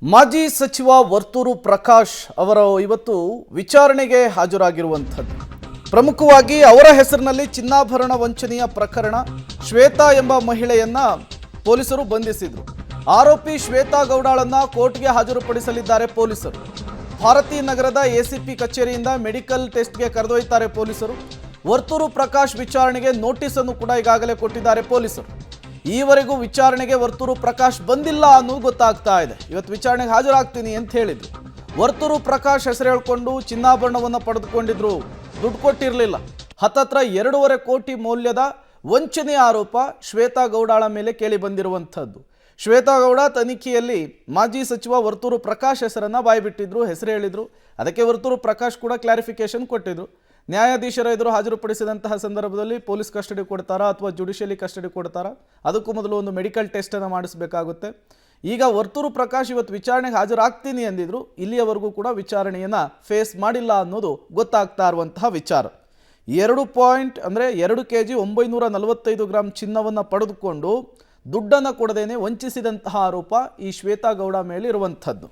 ಮಾಜಿ ಸಚಿವ ವರ್ತೂರು ಪ್ರಕಾಶ್ ಅವರು ಇವತ್ತು ವಿಚಾರಣೆಗೆ ಹಾಜರಾಗಿರುವಂಥದ್ದು. ಪ್ರಮುಖವಾಗಿ ಅವರ ಹೆಸರಿನಲ್ಲಿ ಚಿನ್ನಾಭರಣ ವಂಚನೆಯ ಪ್ರಕರಣ. ಶ್ವೇತಾ ಎಂಬ ಮಹಿಳೆಯನ್ನ ಪೊಲೀಸರು ಬಂಧಿಸಿದ್ರು. ಆರೋಪಿ ಶ್ವೇತಾ ಗೌಡಾಳನ್ನ ಕೋರ್ಟ್ಗೆ ಹಾಜರುಪಡಿಸಲಿದ್ದಾರೆ ಪೊಲೀಸರು. ಭಾರತೀ ನಗರದ ಎಸಿಪಿ ಕಚೇರಿಯಿಂದ ಮೆಡಿಕಲ್ ಟೆಸ್ಟ್ಗೆ ಕರೆದೊಯ್ತಾರೆ ಪೊಲೀಸರು. ವರ್ತೂರು ಪ್ರಕಾಶ್ ವಿಚಾರಣೆಗೆ ನೋಟಿಸ್ ಅನ್ನು ಕೂಡ ಈಗಾಗಲೇ ಕೊಟ್ಟಿದ್ದಾರೆ ಪೊಲೀಸರು. ಈವರೆಗೂ ವಿಚಾರಣೆಗೆ ವರ್ತೂರು ಪ್ರಕಾಶ್ ಬಂದಿಲ್ಲ ಅನ್ನೋದು ಗೊತ್ತಾಗ್ತಾ ಇದೆ. ಇವತ್ತು ವಿಚಾರಣೆಗೆ ಹಾಜರಾಗ್ತೀನಿ ಅಂತ ಹೇಳಿದ್ರು. ವರ್ತೂರು ಪ್ರಕಾಶ್ ಹೆಸರು ಹೇಳ್ಕೊಂಡು ಚಿನ್ನಾಭರಣವನ್ನು ಪಡೆದುಕೊಂಡಿದ್ರು, ದುಡ್ಡು ಕೊಟ್ಟಿರಲಿಲ್ಲ. ಹತ್ತತ್ರ 2.5 ಕೋಟಿ ಮೌಲ್ಯದ ವಂಚನೆ ಆರೋಪ ಶ್ವೇತಾ ಗೌಡಾಳ ಮೇಲೆ ಕೇಳಿ ಬಂದಿರುವಂಥದ್ದು. ಶ್ವೇತಾ ಗೌಡ ತನಿಖೆಯಲ್ಲಿ ಮಾಜಿ ಸಚಿವ ವರ್ತೂರು ಪ್ರಕಾಶ್ ಹೆಸರನ್ನು ಬಾಯ್ಬಿಟ್ಟಿದ್ರು, ಹೆಸರು ಹೇಳಿದ್ರು. ಅದಕ್ಕೆ ವರ್ತೂರು ಪ್ರಕಾಶ್ ಕೂಡ ಕ್ಲಾರಿಫಿಕೇಶನ್ ಕೊಟ್ಟಿದ್ರು. ನ್ಯಾಯಾಧೀಶರ ಎದುರು ಹಾಜರುಪಡಿಸಿದಂತಹ ಸಂದರ್ಭದಲ್ಲಿ ಪೊಲೀಸ್ ಕಸ್ಟಡಿ ಕೊಡ್ತಾರಾ ಅಥವಾ ಜುಡಿಷಿಯಲಿ ಕಸ್ಟಡಿ ಕೊಡ್ತಾರಾ, ಅದಕ್ಕೂ ಮೊದಲು ಒಂದು ಮೆಡಿಕಲ್ ಟೆಸ್ಟನ್ನು ಮಾಡಿಸಬೇಕಾಗುತ್ತೆ. ಈಗ ವರ್ತೂರು ಪ್ರಕಾಶ್ ಇವತ್ತು ವಿಚಾರಣೆಗೆ ಹಾಜರಾಗ್ತೀನಿ ಅಂದಿದ್ರು. ಇಲ್ಲಿಯವರೆಗೂ ಕೂಡ ವಿಚಾರಣೆಯನ್ನು ಫೇಸ್ ಮಾಡಿಲ್ಲ ಅನ್ನೋದು ಗೊತ್ತಾಗ್ತಾ ಇರುವಂತಹ ವಿಚಾರ. 2 kg 945 ಗ್ರಾಂ ಚಿನ್ನವನ್ನು ಪಡೆದುಕೊಂಡು ದುಡ್ಡನ್ನು ಕೊಡದೇನೆ ವಂಚಿಸಿದಂತಹ ಆರೋಪ ಈ ಶ್ವೇತಾ ಗೌಡ ಮೇಲೆ ಇರುವಂಥದ್ದು.